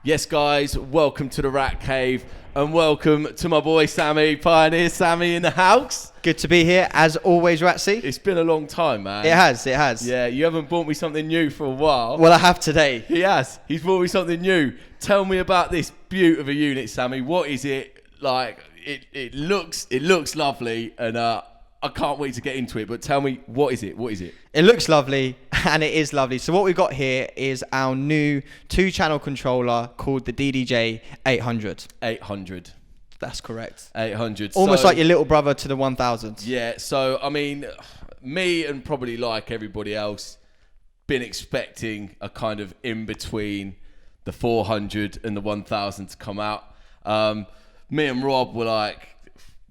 Yes, guys, welcome to the Ratcave and welcome to my boy Sami, Pioneer Sami in the house. Good to be here, as always, Ratzi. It's been a long time, man. It has. Yeah, you haven't bought me something new for a while. Well, I have today. He has. He's bought me something new. Tell me about this beaut of a unit, Sami. What is it like? It looks lovely, and I can't wait to get into it. But tell me, what is it? It looks lovely, and it is lovely. So what we've got here is our new 2-channel controller called the DDJ-800. 800. That's correct. 800. Almost like your little brother to the 1000. Yeah. So I mean, me and probably like everybody else, been expecting a kind of in between the 400 and the 1000 to come out. Me and Rob were like,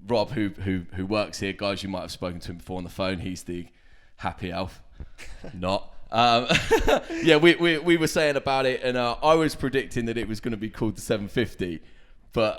Rob, who works here, guys, you might have spoken to him before on the phone. He's the happy elf, not. Yeah, we were saying about it, and I was predicting that it was going to be called the 750, but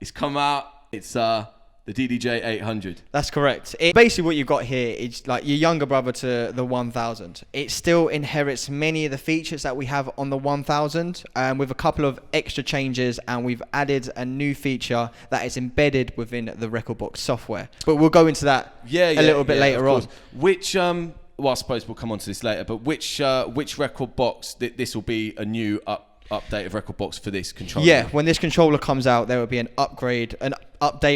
it's come out. It's the DDJ-800. That's correct. Basically, what you've got here is like your younger brother to the 1000. It still inherits many of the features that we have on the 1000, with a couple of extra changes, and we've added a new feature that is embedded within the Rekordbox software. But we'll go into that a little bit later on. Which, well, I suppose we'll come on to this later, but which Rekordbox, this will be a new update of Rekordbox for this controller? Yeah, when this controller comes out, there will be an update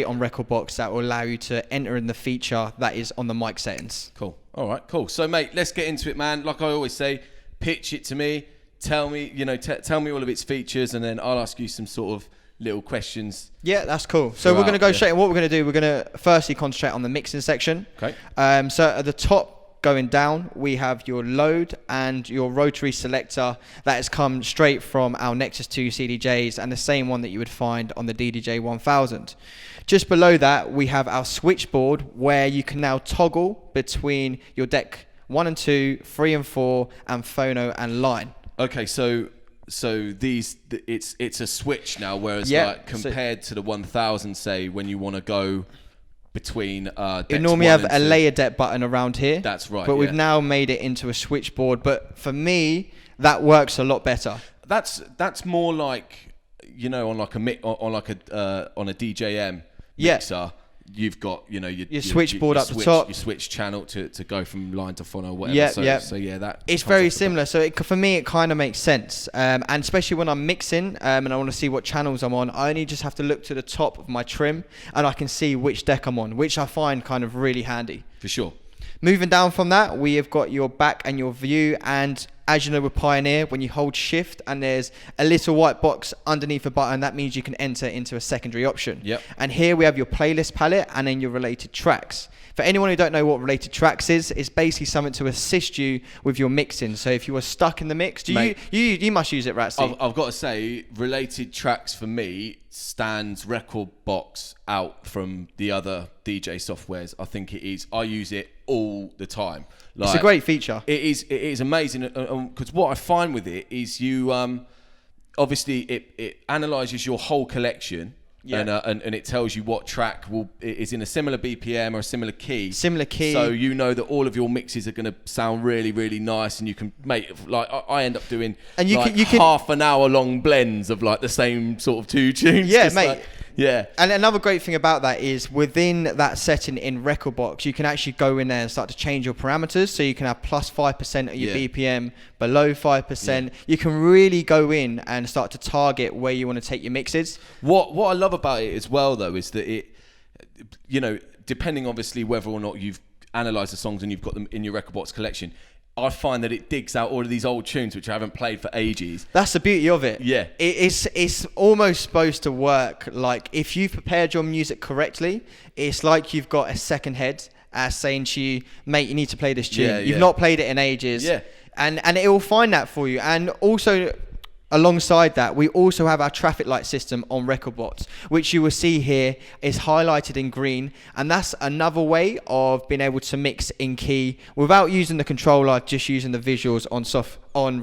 on Rekordbox that will allow you to enter in the feature that is on the mic settings. Cool. All right, cool. So, mate, let's get into it, man. Like I always say, pitch it to me. Tell me, tell me all of its features, and then I'll ask you some sort of little questions. Yeah, that's cool. So we're going to go straight in. What we're going to do, we're going to firstly concentrate on the mixing section. Okay. So at the top, going down, we have your load and your rotary selector that has come straight from our Nexus 2 CDJs, and the same one that you would find on the DDJ 1000. Just below that, we have our switchboard, where you can now toggle between your deck 1 and 2, 3 and 4, and phono and line. Okay, so these, it's a switch now, whereas like compared to the 1000, say, when you want to go between you normally have a layer depth button around here. That's right. But we've now made it into a switchboard. But for me, that works a lot better. That's more like, on like on a DJM mixer. You've got your switchboard up the top, your switch channel to go from line to phono or whatever. So yeah, that it's very similar. So for me, it kind of makes sense, and especially when I'm mixing and I want to see what channels I'm on, I only just have to look to the top of my trim and I can see which deck I'm on, which I find kind of really handy. For sure. Moving down from that, we have got your back and your view, and as you know with Pioneer, when you hold shift and there's a little white box underneath the button, that means you can enter into a secondary option. Yep. And here we have your playlist palette and then your related tracks. For anyone who don't know what related tracks is, it's basically something to assist you with your mixing. So if you were stuck in the mix, you must use it, Ratzi. I've got to say, related tracks for me stands Rekordbox out from the other DJ softwares. I think it is. I use it all the time. It's a great feature. It is amazing, because what I find with it is you obviously it analyzes your whole collection. Yeah. And it tells you what track is in a similar BPM or a similar key. So you know that all of your mixes are going to sound really, really nice, and you can make, like, I end up doing you can half an hour long blends of like the same sort of 2 tunes. Yeah, mate. Like, yeah. And another great thing about that is within that setting in Rekordbox, you can actually go in there and start to change your parameters. So you can have plus 5% of your BPM, below 5%. Yeah. You can really go in and start to target where you want to take your mixes. What I love about it as well, though, is that it, depending obviously whether or not you've analysed the songs and you've got them in your Rekordbox collection, I find that it digs out all of these old tunes which I haven't played for ages. That's the beauty of it. Yeah. It's almost supposed to work like, if you've prepared your music correctly, it's like you've got a second head saying to you, mate, you need to play this tune. Yeah, you've not played it in ages. Yeah. And it will find that for you. And also, alongside that, we also have our traffic light system on Rekordbox, which you will see here is highlighted in green, and that's another way of being able to mix in key without using the controller, just using the visuals on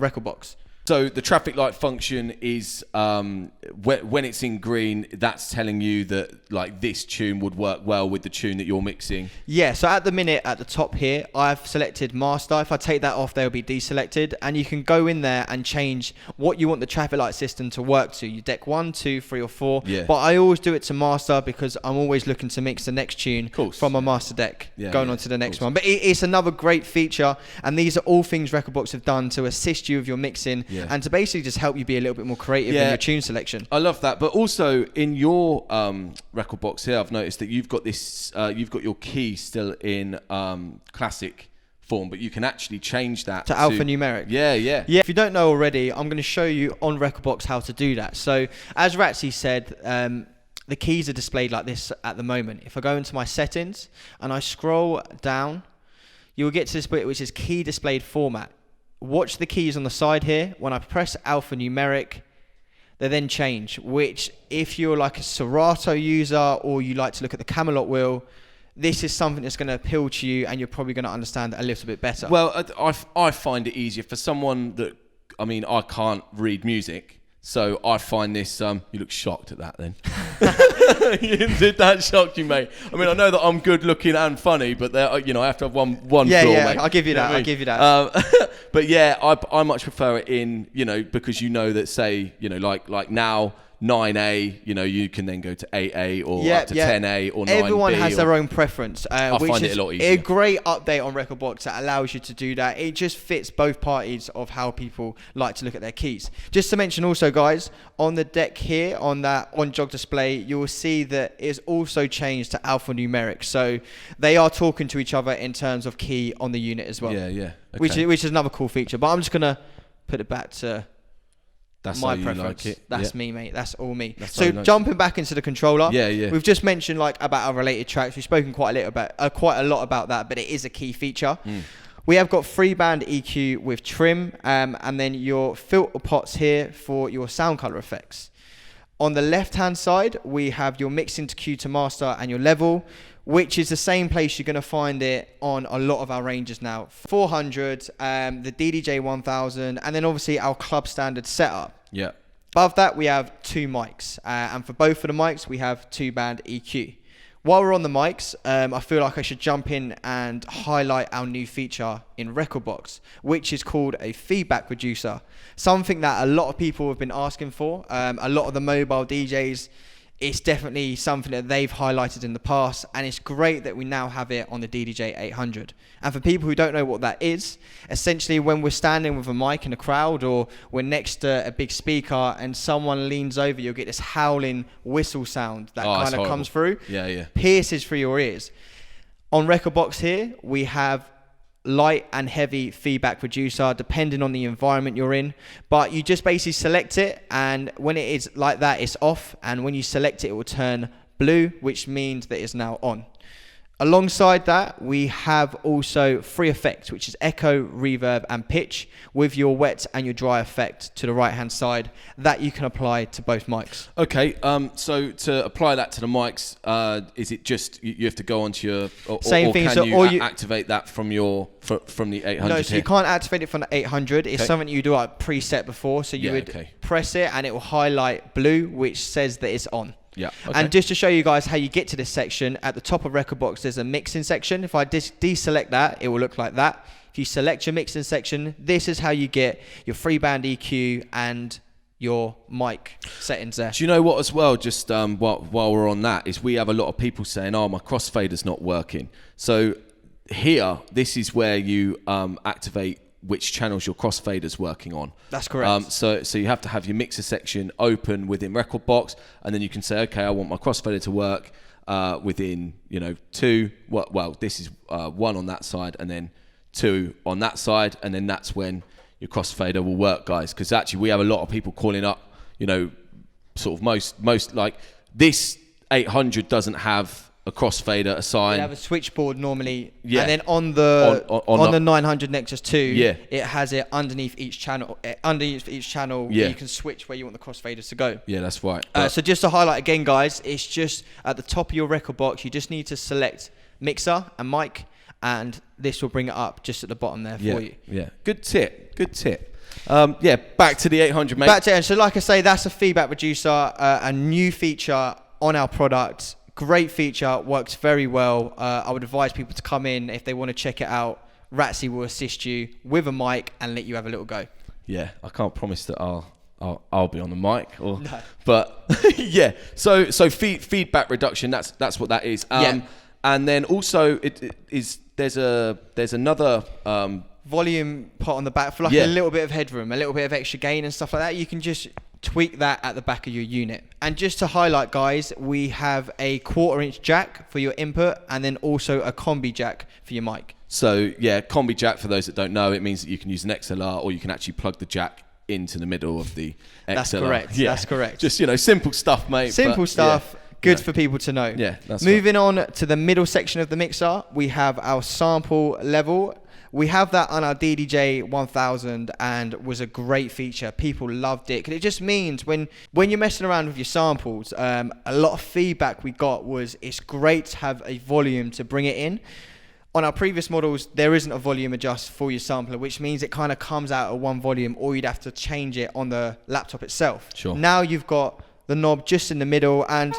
Rekordbox. So the traffic light function is when it's in green, that's telling you that like this tune would work well with the tune that you're mixing. Yeah, so at the minute at the top here, I've selected master. If I take that off, they'll be deselected, and you can go in there and change what you want the traffic light system to work to. You deck 1, 2, 3 or 4. Yeah. But I always do it to master because I'm always looking to mix the next tune from a master deck going on to the next one. But it's another great feature, and these are all things Rekordbox have done to assist you with your mixing and to basically just help you be a little bit more creative in your tune selection. I love that. But also in your Rekordbox here, I've noticed that you've got this, you've got your key still in classic form, but you can actually change that to alphanumeric. Yeah. If you don't know already, I'm going to show you on Rekordbox how to do that. So as Ratzi said, the keys are displayed like this at the moment. If I go into my settings and I scroll down, you will get to this bit which is key displayed format. Watch the keys on the side here. When I press alphanumeric, they then change, which if you're like a Serato user or you like to look at the Camelot wheel, this is something that's going to appeal to you and you're probably going to understand it a little bit better. Well, I find it easier for someone that, I mean, I can't read music. So I find this, you look shocked at that then. Did that shock you, mate? I mean, I know that I'm good looking and funny, but you know, I have to have one floor, mate. I'll give you that. I'll give you that. But yeah, I much prefer it in, you know, because you know that, say, you know, like now, 9A, you know, you can then go to 8A or up to 10A or 9B. Everyone has their own preference, which find is it a lot easier. A great update on Rekordbox that allows you to do that. It just fits both parties of how people like to look at their keys. Just to mention also, guys, on the deck here, on jog display, you will see that it's also changed to alphanumeric. So they are talking to each other in terms of key on the unit as well. Yeah. Okay. Which is another cool feature. But I'm just going to put it back to... That's my how preference. You like it. That's me, mate. That's all me. So jumping back into the controller. Yeah. We've just mentioned like about our related tracks. We've spoken quite a lot about that, but it is a key feature. We have got 3-band EQ with trim, and then your filter pots here for your sound color effects. On the left-hand side, we have your mix into Q to master and your level, which is the same place you're going to find it on a lot of our ranges now. 400, the DDJ-1000, and then obviously our club standard setup. Yeah. Above that, we have 2 mics. And for both of the mics, we have 2-band EQ. While we're on the mics, I feel like I should jump in and highlight our new feature in Rekordbox, which is called a feedback reducer. Something that a lot of people have been asking for. A lot of the mobile DJs, it's definitely something that they've highlighted in the past, and it's great that we now have it on the DDJ-800. And for people who don't know what that is, essentially when we're standing with a mic in a crowd or we're next to a big speaker and someone leans over, you'll get this howling whistle sound that kind of comes through, pierces through your ears. On Rekordbox here, we have light and heavy feedback reducer depending on the environment you're in, but you just basically select it, and when it is like that, it's off, and when you select it, it will turn blue, which means that it's now on. Alongside that, we have also 3 effects, which is echo, reverb, and pitch, with your wet and your dry effect to the right-hand side that you can apply to both mics. Okay, so to apply that to the mics, is it just you have to go onto your same thing? Can you activate that from from the 800? No, so you can't activate it from the 800. It's something you do like preset before, so you would press it and it will highlight blue, which says that it's on. Yeah. Okay. And just to show you guys how you get to this section, at the top of Rekordbox, there's a mixing section. If I deselect that, it will look like that. If you select your mixing section, this is how you get your 3-band EQ and your mic settings there. Do you know what as well, just while we're on that, is we have a lot of people saying, oh, my crossfader's not working. So here, this is where you activate which channels your crossfader's working on. That's correct. So you have to have your mixer section open within Rekordbox, and then you can say, okay, I want my crossfader to work within, 2. Well, this is 1 on that side, and then 2 on that side, and then that's when your crossfader will work, guys. Because actually, we have a lot of people calling up, sort of most like this 800 doesn't have a crossfader assigned. You have a switchboard normally, and then on the 900 Nexus 2, it has it underneath each channel. You can switch where you want the crossfaders to go. Yeah, that's right. So just to highlight again, guys, it's just at the top of your Rekordbox. You just need to select mixer and mic, and this will bring it up just at the bottom there for you. Yeah, good tip. Back to the 800, mate. Back to it. So like I say, that's a feedback reducer, a new feature on our product. Great feature, works very well. I would advise people to come in if they want to check it out. Ratzi will assist you with a mic and let you have a little go. Yeah, I can't promise that I'll be on the mic, No. But yeah. So feedback reduction. That's what that is. And then also there's another volume pot on the back for like a little bit of headroom, a little bit of extra gain and stuff like that. You can just tweak that at the back of your unit. And just to highlight, guys, we have a 1/4-inch jack for your input, and then also a combi jack for your mic. So yeah, combi jack, for those that don't know, it means that you can use an XLR, or you can actually plug the jack into the middle of the XLR. That's correct. Yeah. That's correct. Just, simple stuff, mate. Simple stuff. Yeah. Good for people to know. Yeah, that's Moving on to the middle section of the mixer, we have our sample level. We have that on our DDJ-1000 and was a great feature. People loved it. 'Cause it just means when you're messing around with your samples, a lot of feedback we got was it's great to have a volume to bring it in. On our previous models, there isn't a volume adjust for your sampler, which means it kind of comes out at one volume, or you'd have to change it on the laptop itself. Sure. Now you've got the knob just in the middle, and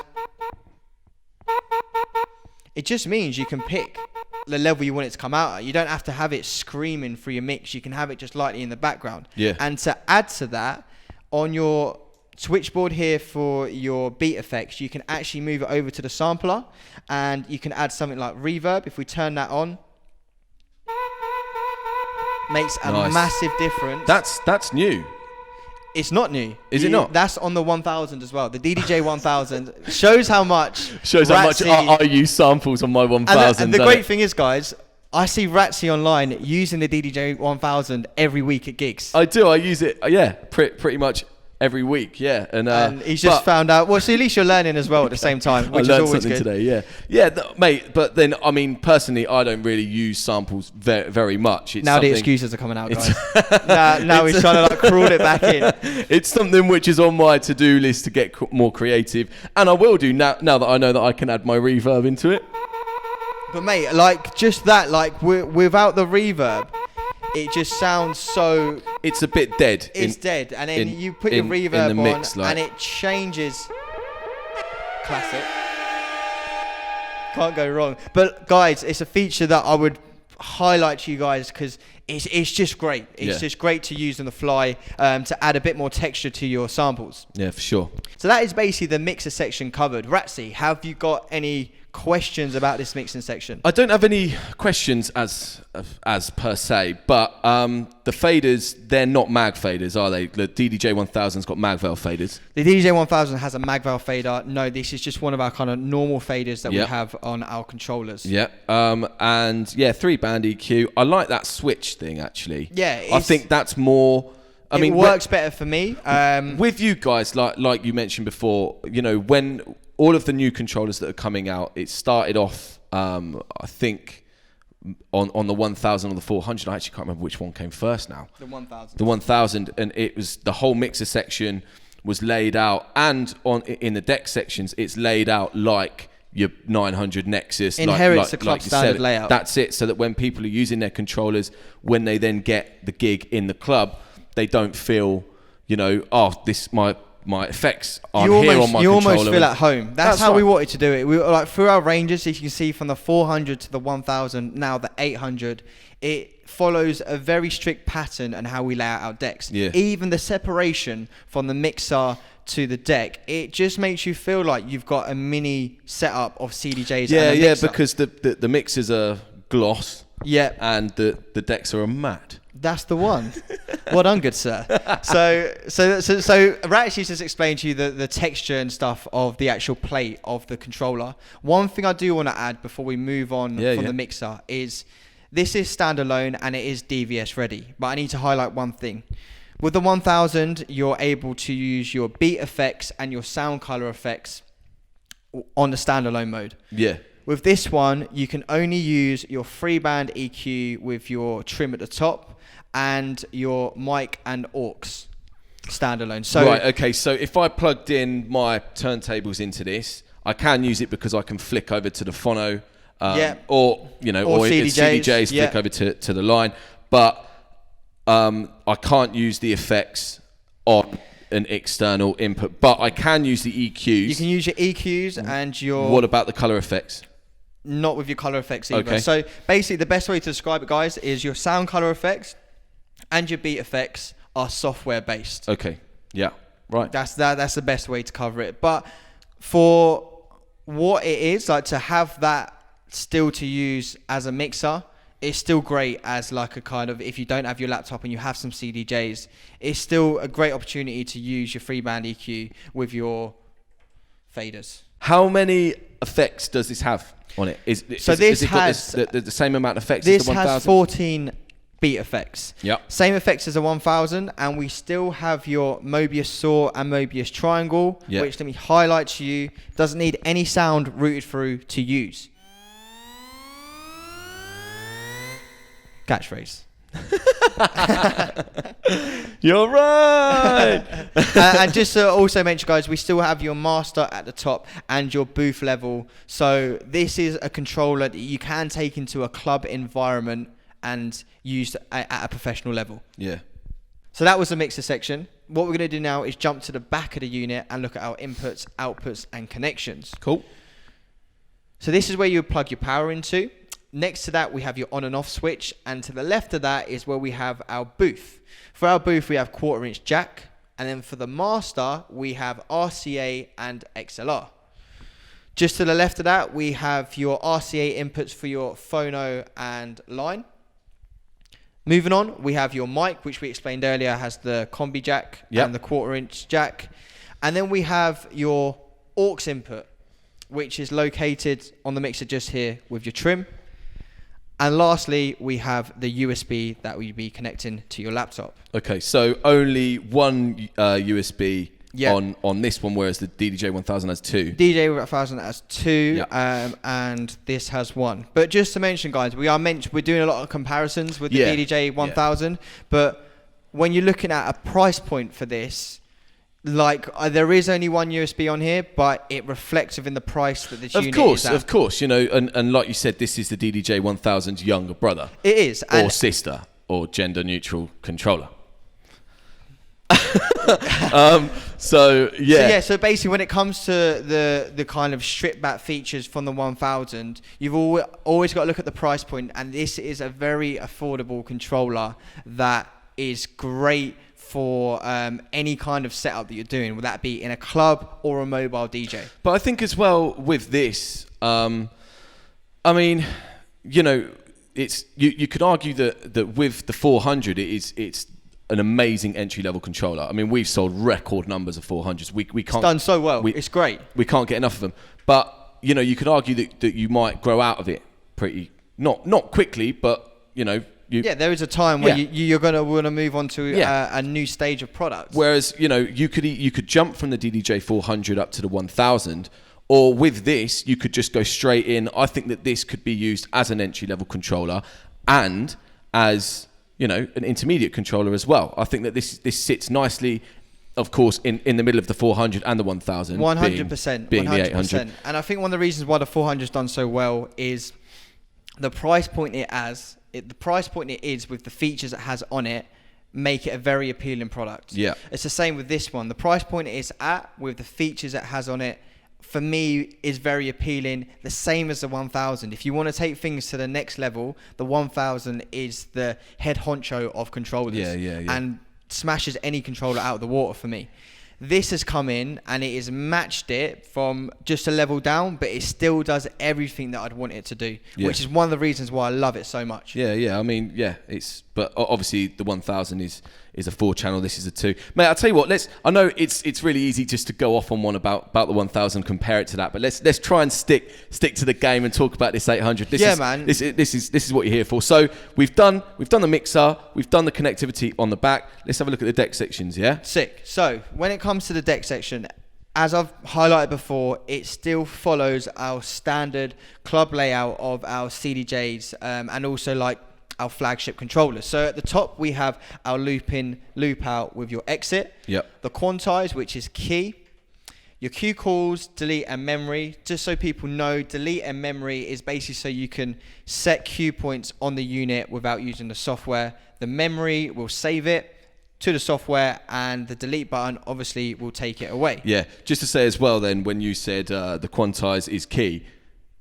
it just means you can pick the level you want it to come out at. You don't have to have it screaming through your mix. You can have it just lightly in the background. Yeah. And to add to that, on your switchboard here for your beat effects, you can actually move it over to the sampler, and you can add something like reverb. If we turn that on, makes a massive difference. That's new. It's not new. Is it not? That's on the 1000 as well. The DDJ-1000 shows how much I use samples on my 1000. And the great thing is, guys, I see Ratzi online using the DDJ-1000 every week at gigs. I do. I use it, pretty much every week, and he's just found out. Well, so at least you're learning as well at the same time, which I learned is always something good. today, mate. But then, I mean, personally, I don't really use samples very much. It's now the excuses are coming out, guys. now he's trying to like crawl it back in. It's something which is on my to-do list to get more creative, and I will do now that I know that I can add my reverb into it. But mate, like just that, like without the reverb, it just sounds so... It's a bit dead. It's dead. And then you put your reverb mix, on, and it changes. Classic. Can't go wrong. But guys, it's a feature that I would highlight to you guys because it's just great. It's just great to use on the fly to add a bit more texture to your samples. Yeah, for sure. So that is basically the mixer section covered. Ratzi, have you got any questions about this mixing section? I don't have any questions as per se, but the faders, they're not mag faders, are they? The DDJ-1000's got mag valve faders. The DDJ-1000 has a mag valve fader. No, this is just one of our kind of normal faders that we have on our controllers. Yeah. And yeah, 3-band EQ. I like that switch thing actually. Yeah. I think that's more... it works better for me. With you guys, like you mentioned before, when all of the new controllers that are coming out, it started off, I think, on the 1000 or the 400. I actually can't remember which one came first now. The 1000. The 1000, and it was the whole mixer section was laid out, and in the deck sections, it's laid out like your 900 Nexus. Inherits the club standard layout. That's it, so that when people are using their controllers, when they then get the gig in the club, they don't feel, my effects aren't here on my controller. You almost feel at home. That's how we wanted to do it. We like through our ranges, as you can see, from the 400 to the 1000, now the 800, it follows a very strict pattern on how we lay out our decks. Yeah. Even the separation from the mixer to the deck, it just makes you feel like you've got a mini setup of CDJs. Yeah, because the mixers are gloss. Yeah, and the decks are a matte. That's the one. Well done, good sir. So Ratzi just explained to you the texture and stuff of the actual plate of the controller. One thing I do want to add before we move on from the mixer is this is standalone and it is DVS ready. But I need to highlight one thing. With the 1000, you're able to use your beat effects and your sound color effects on the standalone mode. Yeah. With this one, you can only use your 3-band EQ with your trim at the top and your mic and aux standalone. So right, okay, so if I plugged in my turntables into this, I can use it because I can flick over to the phono Or CDJs, CDJs flick over to the line. But I can't use the effects on an external input, but I can use the EQs. You can use your EQs and your... What about the color effects? Not with your color effects either. Okay. So basically the best way to describe it, guys, is your sound color effects and your beat effects are software based. Okay. Yeah. Right. That's the best way to cover it. But for what it is, like to have that still to use as a mixer, it's still great as like a kind of, if you don't have your laptop and you have some CDJs, it's still a great opportunity to use your free band EQ with your faders. How many effects does this have on it? This has the same amount of effects as the 1000? This has 14 beat effects. Yep. Same effects as the 1000, and we still have your Mobius saw and Mobius triangle, which let me highlight to you, doesn't need any sound routed through to use. Catchphrase. You're right. And just to also mention, guys, we still have your master at the top and your booth level. So this is a controller that you can take into a club environment and use at a professional level. Yeah. So that was the mixer section. What we're going to do now is jump to the back of the unit and look at our inputs, outputs, and connections. Cool. So this is where you plug your power into. Next to that, we have your on and off switch. And to the left of that is where we have our booth. For our booth, we have 1/4-inch jack. And then for the master, we have RCA and XLR. Just to the left of that, we have your RCA inputs for your phono and line. Moving on, we have your mic, which we explained earlier, has the combi jack and the 1/4-inch jack. And then we have your aux input, which is located on the mixer just here with your trim. And lastly, we have the USB that will be connecting to your laptop. Okay, so only one USB on this one, whereas the DDJ-1000 has two. DDJ-1000 has two, and this has one. But just to mention, guys, we're doing a lot of comparisons with the DDJ-1000. But when you're looking at a price point for this, there is only one USB on here, but it reflects within the price that this unit is at. Of course, and like you said, this is the DDJ-1000's younger brother. It is. Or sister, or gender-neutral controller. So basically when it comes to the kind of stripped back features from the 1000, you've always got to look at the price point, and this is a very affordable controller that is great for any kind of setup that you're doing, whether that be in a club or a mobile DJ. But I think as well with this, it's you could argue that with the 400, it's an amazing entry-level controller. I mean, we've sold record numbers of 400s. We can't. It's done so well. It's great. We can't get enough of them. But you could argue that you might grow out of it pretty not quickly, but there is a time where you're going to want to move on to a new stage of product. Whereas you could jump from the DDJ-400 up to the 1000, or with this you could just go straight in. I think that this could be used as an entry-level controller and as an intermediate controller as well. I think that this sits nicely, of course, in the middle of the 400 and the 1000. 100%. Being the 800. And I think one of the reasons why the 400's done so well is the price point it has. The price point it is with the features it has on it make it a very appealing product. Yeah. It's the same with this one. The price point it is at with the features it has on it, for me, is very appealing. The same as the 1000. If you want to take things to the next level, the 1000 is the head honcho of controllers. And smashes any controller out of the water for me. This has come in and it has matched it from just a level down, but it still does everything that I'd want it to do, which is one of the reasons why I love it so much. I mean, but obviously the 1000 is a 4-channel. This is a 2. Mate, I'll tell you what. I know it's really easy just to go off on one about the 1000, compare it to that, but let's try and stick to the game and talk about this 800. This is what you're here for. So we've done the mixer, we've done the connectivity on the back. Let's have a look at the deck sections. Yeah. Sick. So when it comes to the deck section, as I've highlighted before, it still follows our standard club layout of our CDJs and also our flagship controllers. So at the top we have our loop in, loop out with your exit. Yep. The quantize, which is key. Your cue calls, delete and memory. Just so people know, delete and memory is basically so you can set cue points on the unit without using the software. The memory will save it to the software, and the delete button obviously will take it away. Yeah, just to say as well then, when you said the quantize is key,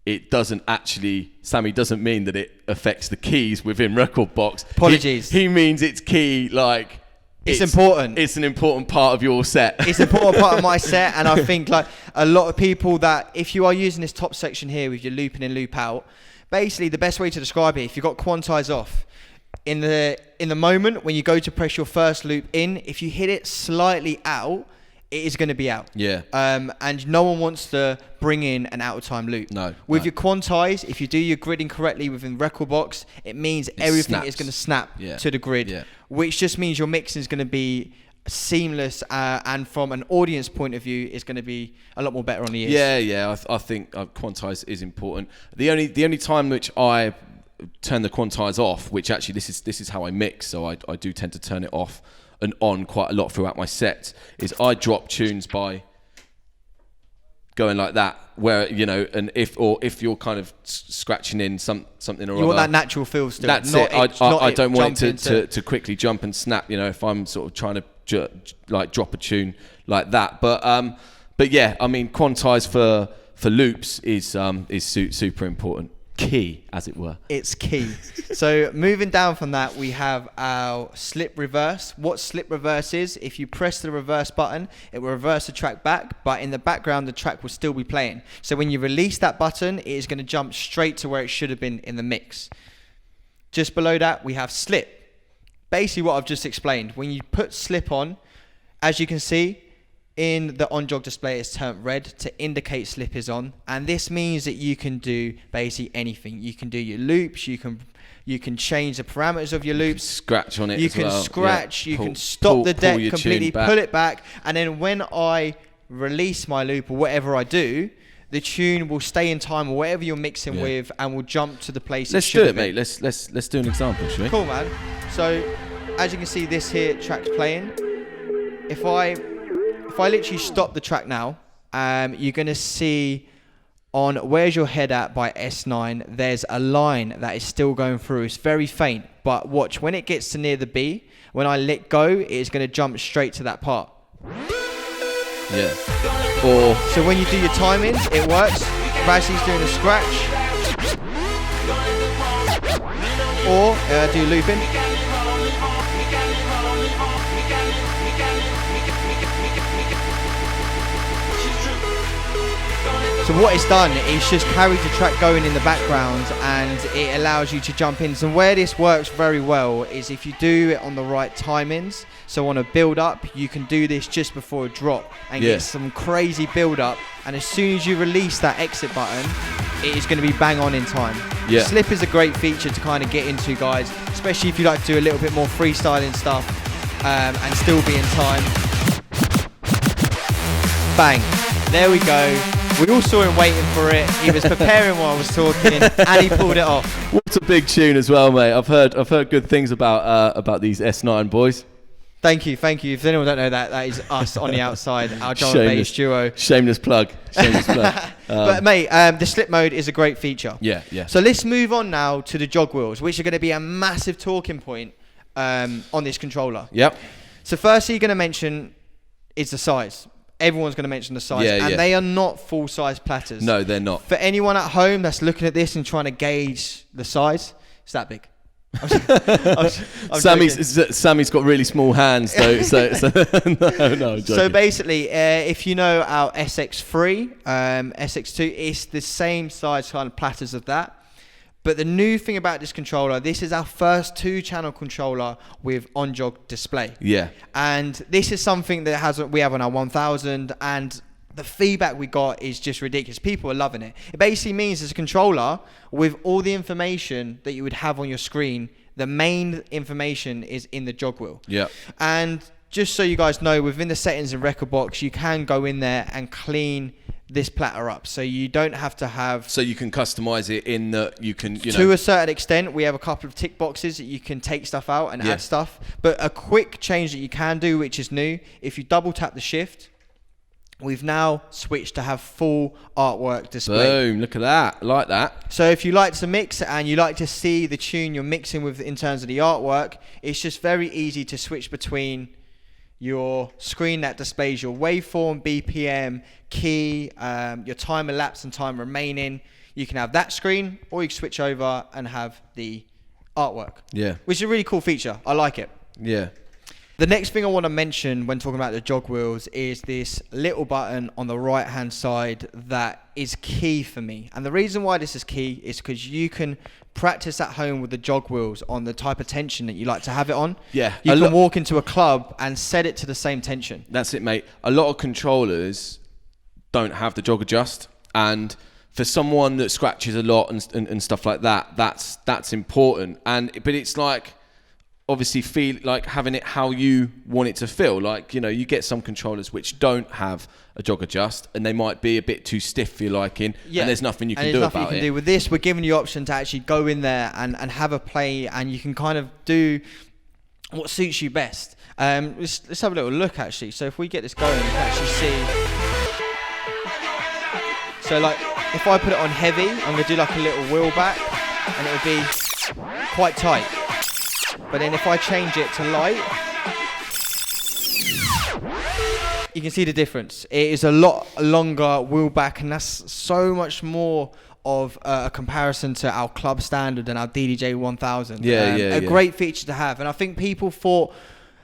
it doesn't actually, Sami doesn't mean that it affects the keys within Rekordbox. Apologies. He means it's key, like... It's important. It's an important part of your set. It's an important part of my set, and I think like a lot of people that, if you are using this top section here with your loop in and loop out, basically the best way to describe it, if you've got quantize off, in the moment when you go to press your first loop in, if you hit it slightly out, it is going to be out. Yeah. And no one wants to bring in an out of time loop. No. With your quantize, if you do your gridding correctly within Rekordbox, it means everything is going to snap to the grid, which just means your mixing is going to be seamless, and from an audience point of view, it's going to be a lot more better on the ears. Yeah. I think quantize is important. The only time which I turn the quantize off, which actually this is how I mix, so I do tend to turn it off and on quite a lot throughout my set, is I drop tunes by going like that, where, you know, and if you're kind of scratching in something or other, you want that natural feel still. That's it. I don't want it to quickly jump and snap, you know, if I'm sort of trying to like drop a tune like that. But yeah, I mean, quantize for loops is super important. Key, as it were. It's key. So moving down from that, we have our slip reverse. What slip reverse is, if you press the reverse button, it will reverse the track back, but in the background the track will still be playing. So when you release that button, it is going to jump straight to where it should have been in the mix. Just below that, we have slip. Basically what I've just explained. When you put slip on, as you can see, in the on-jog display, it's turned red to indicate slip is on, and this means that you can do basically anything. You can do your loops, you can change the parameters of your loops, scratch on it, you can scratch, you can stop the deck completely, pull it back, and then when I release my loop or whatever I do, the tune will stay in time or whatever you're mixing with, and will jump to the place. Let's do it, mate. Let's do an example, shall we? Cool, man. So as you can see, this here track's playing. If I literally stop the track now, you're going to see on Where's Your Head At by S9, there's a line that is still going through. It's very faint, but watch, when it gets to near the B, when I let go, it's going to jump straight to that part. Yeah. Or so when you do your timings, it works. Ratzi's doing a scratch. Or do looping. So what it's done is just carried the track going in the background, and it allows you to jump in. So where this works very well is if you do it on the right timings. So on a build up, you can do this just before a drop and get some crazy build up. And as soon as you release that exit button, it is going to be bang on in time. Yeah. Slip is a great feature to kind of get into, guys, especially if you like to do a little bit more freestyling stuff and still be in time. Bang. There we go. We all saw him waiting for it. He was preparing while I was talking, and he pulled it off. What a big tune as well, mate. I've heard good things about these S9 boys. Thank you. If anyone don't know that is us on the outside, our drum and bass duo. Shameless plug. But mate, the slip mode is a great feature. Yeah. So let's move on now to the jog wheels, which are going to be a massive talking point on this controller. Yep. So firstly, you're going to mention is the size. Everyone's going to mention the size, and they are not full-size platters. No, they're not. For anyone at home that's looking at this and trying to gauge the size, it's that big. Sammy's got really small hands, though. So no. So basically, if you know our SX3, SX2, it's the same size kind of platters of that. But the new thing about this controller, this is our first 2-channel controller with on-jog display. Yeah. And this is something that we have on our 1000, and the feedback we got is just ridiculous. People are loving it. It basically means it's a controller with all the information that you would have on your screen. The main information is in the jog wheel. Yeah. And just so you guys know, within the settings in Rekordbox, you can go in there and clean this platter up, so you don't have to have. So you can customize it in that you can, to a certain extent. We have a couple of tick boxes that you can take stuff out and add stuff. But a quick change that you can do, which is new, if you double tap the shift, we've now switched to have full artwork display. Boom, look at that. I like that. So if you like to mix and you like to see the tune you're mixing with in terms of the artwork, it's just very easy to switch between your screen that displays your waveform, BPM, key, your time elapsed and time remaining. You can have that screen, or you can switch over and have the artwork. Yeah. Which is a really cool feature. I like it. Yeah. The next thing I want to mention when talking about the Jog Wheels is this little button on the right hand side that is key for me. And the reason why this is key is because you can practice at home with the Jog Wheels on the type of tension that you like to have it on. Yeah. You can walk into a club and set it to the same tension. That's it, mate. A lot of controllers don't have the jog adjust, and for someone that scratches a lot and stuff like that, that's important. But it's like, obviously feel like having it how you want it to feel. Like, you know, you get some controllers which don't have a jog adjust and they might be a bit too stiff for your liking, and there's nothing you can do about it. There's nothing you can do with this. We're giving you the option to actually go in there and have a play, and you can kind of do what suits you best. Let's have a little look actually. So if we get this going, you can actually see. So like, if I put it on heavy, I'm going to do like a little wheel back and it'll be quite tight. But then if I change it to light, you can see the difference. It is a lot longer wheel back, and that's so much more of a comparison to our club standard and our DDJ 1000. A great feature to have. And I think people thought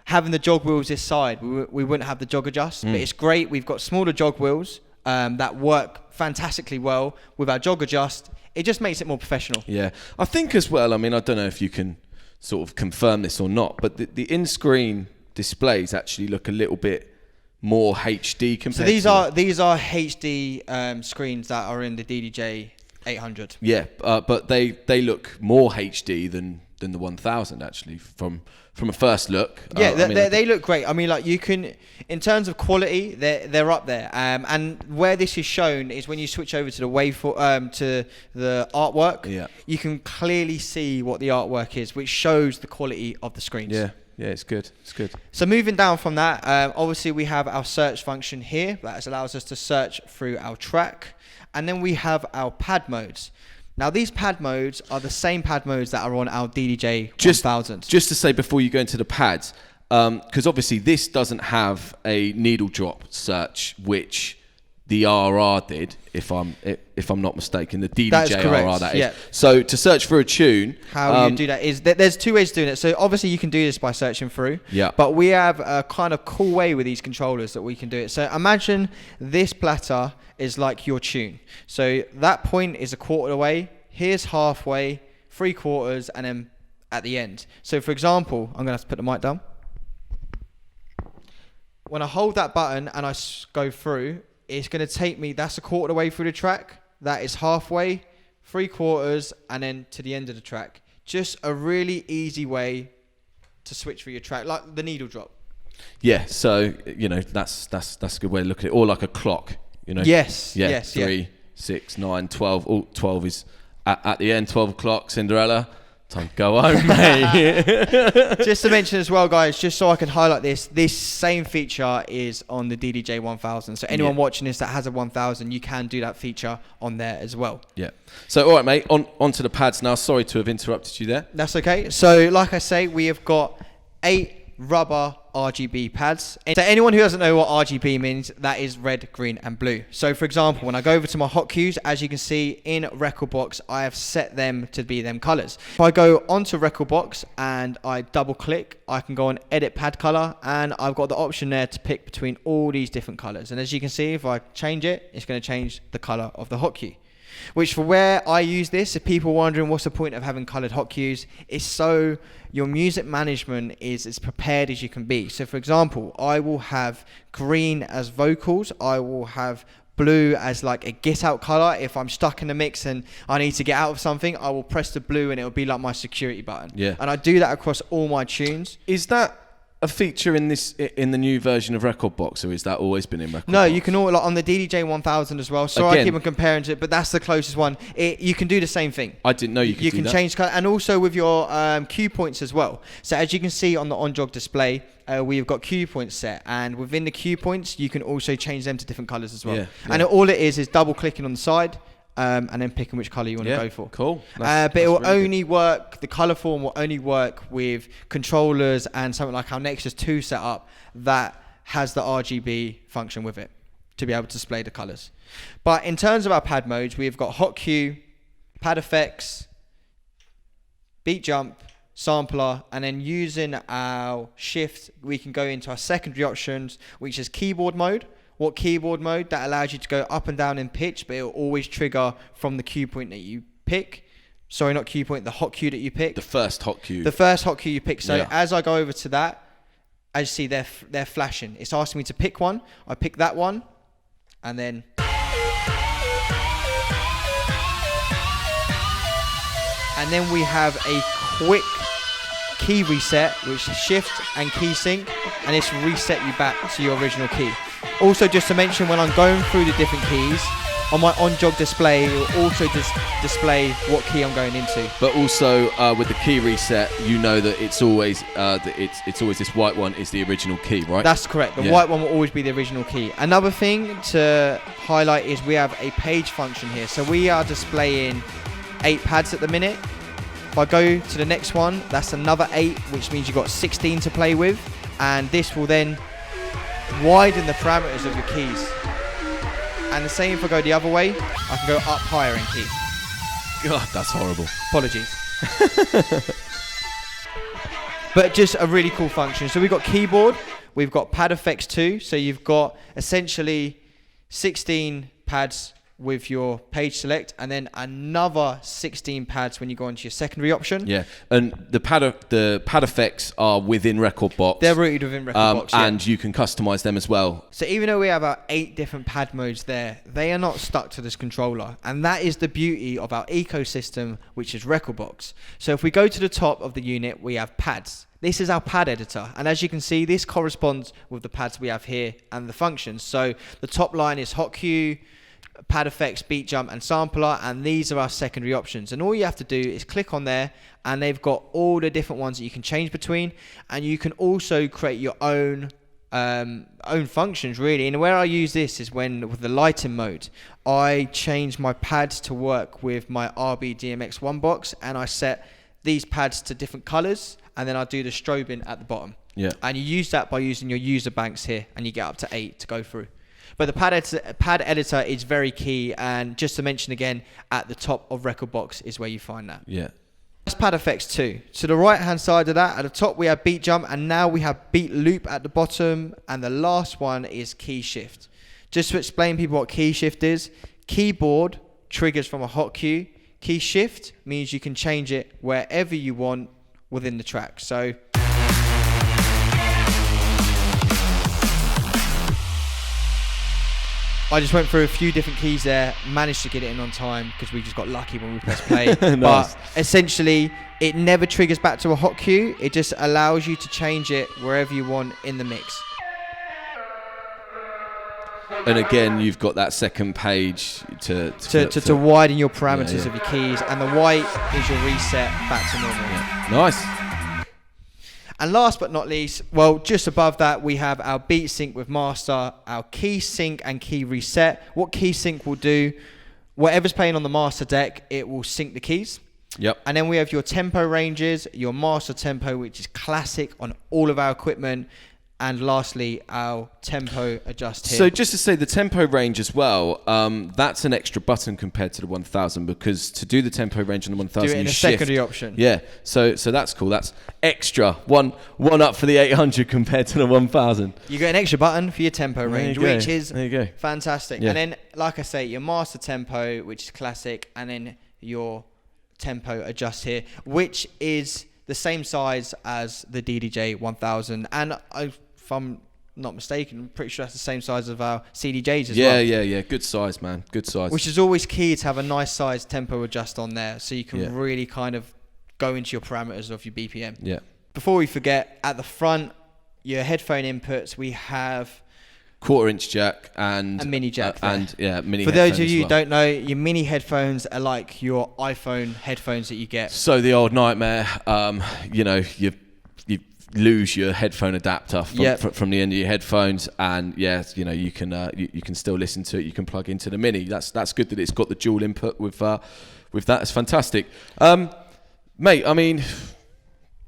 having the jog wheels this side, we wouldn't have the jog adjust, but it's great. We've got smaller jog wheels that work fantastically well with our jog adjust. It just makes it more professional. Yeah, I think as well, I mean, I don't know if you can sort of confirm this or not, but the in-screen displays actually look a little bit more HD compared to... So these are HD screens that are in the DDJ-800. Yeah, but they look more HD than the 1000 actually from a first look. Yeah, they look great. I mean, like, you can, in terms of quality, they're up there. And where this is shown is when you switch over to the to the artwork. Yeah. You can clearly see what the artwork is, which shows the quality of the screens. Yeah, it's good. It's good. So moving down from that, obviously we have our search function here that allows us to search through our track, and then we have our pad modes. Now, these pad modes are the same pad modes that are on our DDJ 1000. Just to say before you go into the pads, because obviously this doesn't have a needle drop search, which the RR did, if I'm not mistaken, the DDJ RR that is. Yeah. So to search for a tune, how you do that is there's two ways of doing it. So obviously you can do this by searching through. Yeah. But we have a kind of cool way with these controllers that we can do it. So imagine this platter is like your tune. So that point is a quarter away. Here's halfway, 3/4, and then at the end. So for example, I'm going to have to put the mic down. When I hold that button and I go through, it's going to take me, that's a quarter away through the track. That is halfway, 3/4, and then to the end of the track. Just a really easy way to switch through your track, like the needle drop. Yeah, so, you know, that's a good way to look at it. Or like a clock, you know. Yes, yeah, yes. 3, 6, 9, 12. Oh, 12 is at the end, 12 o'clock, Cinderella. Time to go home, mate. Just to mention as well, guys, just so I can highlight this same feature is on the DDJ 1000. So anyone watching this that has a 1000, you can do that feature on there as well. Yeah. So, all right, mate, on to the pads now. Sorry to have interrupted you there. That's okay. So, like I say, we have got 8 rubber RGB pads. So anyone who doesn't know what RGB means, that is red, green and blue. So for example, when I go over to my hot cues, as you can see in Rekordbox, I have set them to be them colors. If I go onto Rekordbox and I double click, I can go on edit pad color, and I've got the option there to pick between all these different colors. And as you can see, if I change it, it's going to change the color of the hot cue. Which, for where I use this, if people are wondering what's the point of having coloured hot cues, it's so your music management is as prepared as you can be. So for example, I will have green as vocals, I will have blue as like a get out colour. If I'm stuck in the mix and I need to get out of something, I will press the blue and it will be like my security button. Yeah. And I do that across all my tunes. Is that a feature in the new version of Rekordbox, or has that always been in Rekordbox? No, you can all like, on the DDJ-1000 as well. So I keep on comparing to it, but that's the closest one. You can do the same thing. I didn't know you could do that. You can change color, and also with your cue points as well. So as you can see on the on-jog display, we've got cue points set, and within the cue points, you can also change them to different colors as well. And all it is double clicking on the side. And then picking which colour you want to go for. Cool. But it will only work, the colour form will only work with controllers and something like our Nexus 2 setup that has the RGB function with it to be able to display the colours. But in terms of our pad modes, we've got hot cue, pad effects, beat jump, sampler, and then using our shift, we can go into our secondary options, which is keyboard mode. What keyboard mode? That allows you to go up and down in pitch, but it will always trigger from the cue point that you pick. Sorry, not cue point, the hot cue that you pick. The first hot cue. The first hot cue you pick. So as I go over to that, as you see, they're flashing. It's asking me to pick one. I pick that one, and then... And then we have a quick key reset, which is shift and key sync, and it's reset you back to your original key. Also, just to mention, when I'm going through the different keys, on my on-jog display, it will also display what key I'm going into. But also, with the key reset, you know that it's always it's always this white one is the original key, right? That's correct. The white one will always be the original key. Another thing to highlight is we have a page function here. So we are displaying 8 pads at the minute. If I go to the next one, that's another 8, which means you've got 16 to play with. And this will then widen the parameters of your keys. And the same if I go the other way, I can go up higher in key. God, that's horrible. Apologies. But just a really cool function. So we've got keyboard, we've got pad effects too. So you've got essentially 16 pads with your page select, and then another 16 pads when you go into your secondary option. Yeah, and the pad effects are within Rekordbox. They're rooted within Rekordbox, and you can customize them as well. So even though we have our 8 different pad modes there, they are not stuck to this controller, and that is the beauty of our ecosystem, which is Rekordbox. So if we go to the top of the unit, we have pads. This is our pad editor, and as you can see, this corresponds with the pads we have here and the functions. So the top line is hot cue, pad effects, beat jump, and sampler, and these are our secondary options. And all you have to do is click on there, and they've got all the different ones that you can change between, and you can also create your own functions, really. And where I use this is with the lighting mode, I change my pads to work with my RB DMX1 box, and I set these pads to different colors, and then I do the strobing at the bottom. Yeah. And you use that by using your user banks here, and you get up to 8 to go through. But the pad editor is very key, and just to mention again, at the top of Rekordbox is where you find that. Yeah. That's pad effects too. So the right hand side of that, at the top we have beat jump, and now we have beat loop at the bottom, and the last one is key shift. Just to explain people what key shift is, keyboard triggers from a hot cue. Key shift means you can change it wherever you want within the track. So I just went through a few different keys there, managed to get it in on time because we just got lucky when we pressed play. Nice. But essentially, it never triggers back to a hot cue. It just allows you to change it wherever you want in the mix. And again, you've got that second page to widen your parameters of your keys, and the white is your reset back to normal. Yeah. Nice. And last but not least, well, just above that, we have our beat sync with master, our key sync and key reset. What key sync will do, whatever's playing on the master deck, it will sync the keys. Yep. And then we have your tempo ranges, your master tempo, which is classic on all of our equipment. And lastly, our tempo adjust here. So just to say, the tempo range as well, that's an extra button compared to the 1000, because to do the tempo range on the 1000, do it in you a shift. secondary option. Yeah, so that's cool. That's extra. One up for the 800 compared to the 1000. You get an extra button for your tempo range, which is fantastic. Yeah. And then, like I say, your master tempo, which is classic, and then your tempo adjust here, which is the same size as the DDJ-1000. And if I'm not mistaken, I'm pretty sure that's the same size of our CDJs as well. Yeah. Good size, man. Good size. Which is always key, to have a nice size tempo adjust on there, so you can really kind of go into your parameters of your BPM. Yeah. Before we forget, at the front, your headphone inputs. We have 1/4-inch jack and a mini jack mini. For those of you who don't know, your mini headphones are like your iPhone headphones that you get. So the old nightmare, you lose your headphone adapter from the end of your headphones, and you can still listen to it. You can plug into the mini. That's good that it's got the dual input with that. It's fantastic, mate. I mean,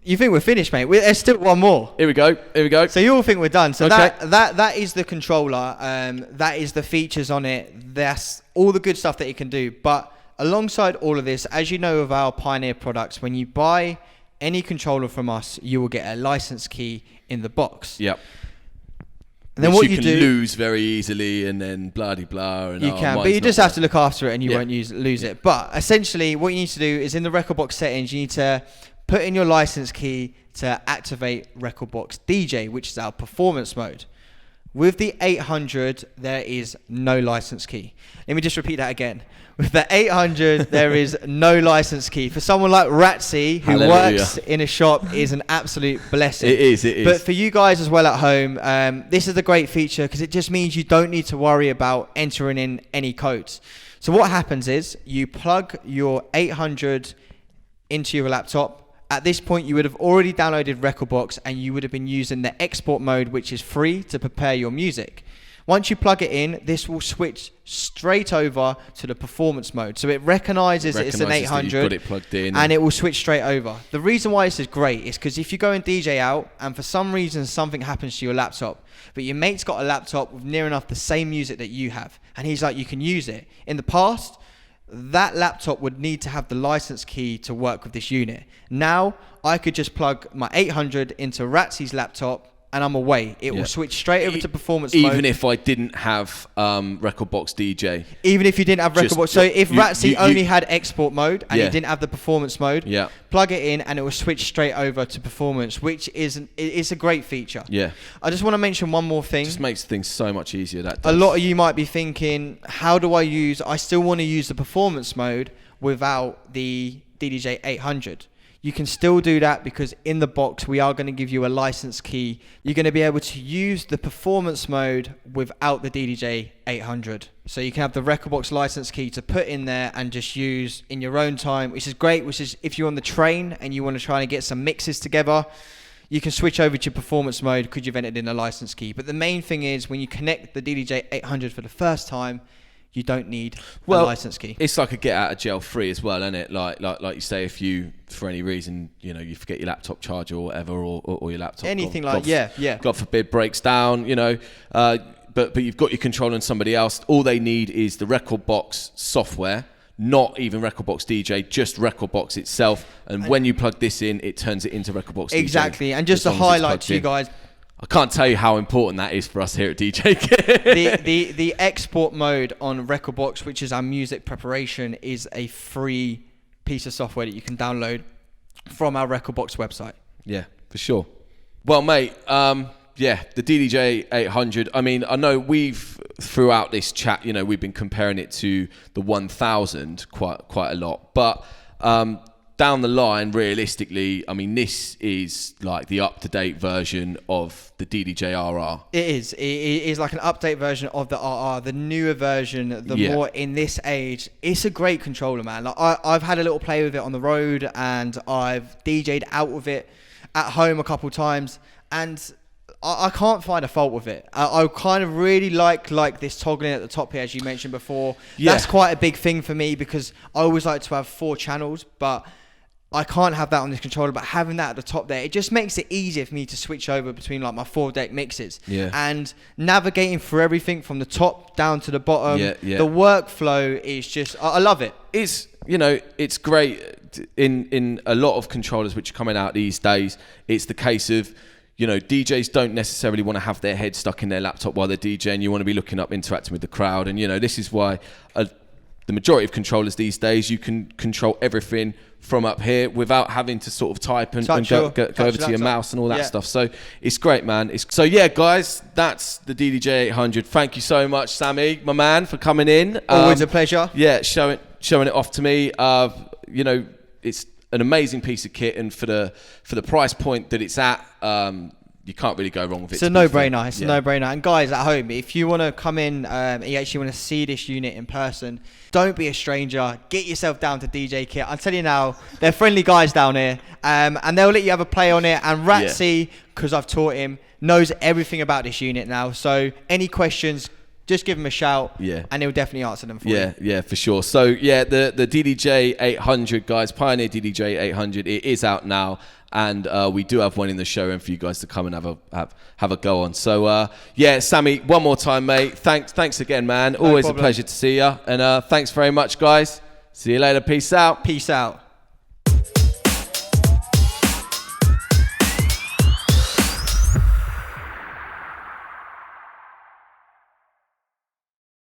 you think we're finished, mate? There's still one more. Here we go. So you all think we're done. So okay. that is the controller. That is the features on it. That's all the good stuff that it can do. But alongside all of this, as you know of our Pioneer products, when you buy any controller from us, you will get a license key in the box. Yep. And then which what you can lose very easily, and then blah de blah. And you can, but you just have to look after it, and you won't lose it. But essentially, what you need to do is in the Rekordbox settings, you need to put in your license key to activate Rekordbox DJ, which is our performance mode. With the 800, there is no license key. Let me just repeat that again. With the 800, there is no license key. For someone like Ratzi, who works in a shop, is an absolute blessing. It is. But for you guys as well at home, this is a great feature because it just means you don't need to worry about entering in any codes. So what happens is you plug your 800 into your laptop. At this point, you would have already downloaded Rekordbox and you would have been using the export mode, which is free to prepare your music. Once you plug it in, this will switch straight over to the performance mode. So it recognizes it's an 800 got it plugged in and it will switch straight over. The reason why this is great is because if you go and DJ out and for some reason something happens to your laptop, but your mate's got a laptop with near enough the same music that you have, and he's like, you can use it. In the past, that laptop would need to have the license key to work with this unit. Now, I could just plug my 800 into Ratzi's laptop and I'm away. It will switch straight over to performance mode. Even if I didn't have Rekordbox DJ. Even if you didn't have Rekordbox. So if Ratzi only had export mode and he didn't have the performance mode, plug it in and it will switch straight over to performance, which is a great feature. Yeah. I just want to mention one more thing. It just makes things so much easier. That does. A lot of you might be thinking, how do I still want to use the performance mode without the DDJ-800. You can still do that because in the box we are going to give you a license key. You're going to be able to use the performance mode without the DDJ-800. So you can have the Rekordbox license key to put in there and just use in your own time, which is great, which is if you're on the train and you want to try and get some mixes together, you can switch over to performance mode because you've entered in a license key. But the main thing is when you connect the DDJ-800 for the first time, you don't need a license key. It's like a get out of jail free as well, isn't it? Like you say, if you, for any reason, you forget your laptop charger or whatever, or your laptop, God forbid, breaks down, but you've got your controller and somebody else. All they need is the Rekordbox software, not even Rekordbox DJ, just Rekordbox itself. And when you plug this in, it turns it into Rekordbox DJ. Exactly. And just to highlight to you guys, I can't tell you how important that is for us here at DJKit. the export mode on Rekordbox, which is our music preparation, is a free piece of software that you can download from our Rekordbox website. Yeah, for sure. Well, mate, the DDJ-800, I mean, I know throughout this chat, we've been comparing it to the 1000 quite a lot, but down the line, realistically, I mean, this is like the up-to-date version of the DDJ-RR. It is. It is like an update version of the RR, the newer version, more in this age. It's a great controller, man. Like I've had a little play with it on the road, and I've DJ'd out with it at home a couple times, and I can't find a fault with it. I kind of really like this toggling at the top here, as you mentioned before. Yeah. That's quite a big thing for me because I always like to have 4 channels, but I can't have that on this controller. But having that at the top there, it just makes it easier for me to switch over between like my 4-deck mixes. Yeah. And navigating through everything from the top down to the bottom. Yeah. The workflow is just, I love it. It's great in a lot of controllers which are coming out these days. It's the case of, DJs don't necessarily want to have their head stuck in their laptop while they're DJing. You want to be looking up, interacting with the crowd. And, this is why the majority of controllers these days, you can control everything from up here without having to sort of type and go over to your mouse and all that stuff. So it's great, man. Guys, that's the DDJ-800. Thank you so much, Sami, my man, for coming in. Always a pleasure. Yeah, showing it off to me. It's an amazing piece of kit, and for the price point that it's at, you can't really go wrong with it. It's a no-brainer. It's a no-brainer. And guys at home, if you want to come in, you actually want to see this unit in person, don't be a stranger. Get yourself down to DJKit. I'm telling you now, they're friendly guys down here, and they'll let you have a play on it. And Ratzi, because I've taught him, knows everything about this unit now. So any questions, just give him a shout, and he'll definitely answer them for you. Yeah, for sure. So the DDJ-800, guys, Pioneer DDJ-800, it is out now, and we do have one in the showroom for you guys to come and have a go on. So Sami, one more time, mate. Thanks again, man. Always a pleasure to see you, and thanks very much, guys. See you later. Peace out. Peace out.